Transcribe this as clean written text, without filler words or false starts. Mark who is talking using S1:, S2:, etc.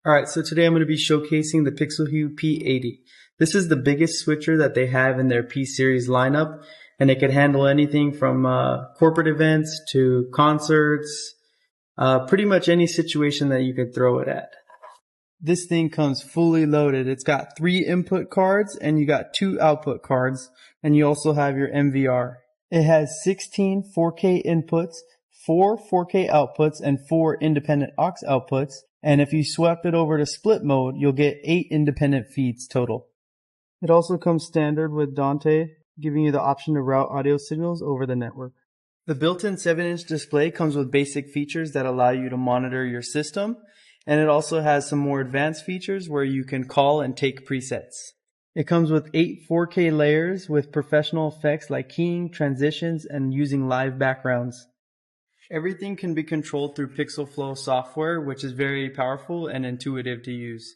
S1: Alright, so today I'm going to be showcasing the PIXELHUE P80. This is the biggest switcher that they have in their P series lineup, and it can handle anything from corporate events to concerts, pretty much any situation that you could throw it at. This thing comes fully loaded. It's got 3 input cards and you got 2 output cards, and you also have your MVR. It has 16 4K inputs, 4 4K outputs, and 4 independent aux outputs. And if you swap it over to split mode, you'll get 8 independent feeds total. It also comes standard with Dante, giving you the option to route audio signals over the network. The built-in 7-inch display comes with basic features that allow you to monitor your system, and it also has some more advanced features where you can call and take presets. It comes with 8 4K layers with professional effects like keying, transitions, and using live backgrounds. Everything can be controlled through PixelFlow software, which is very powerful and intuitive to use.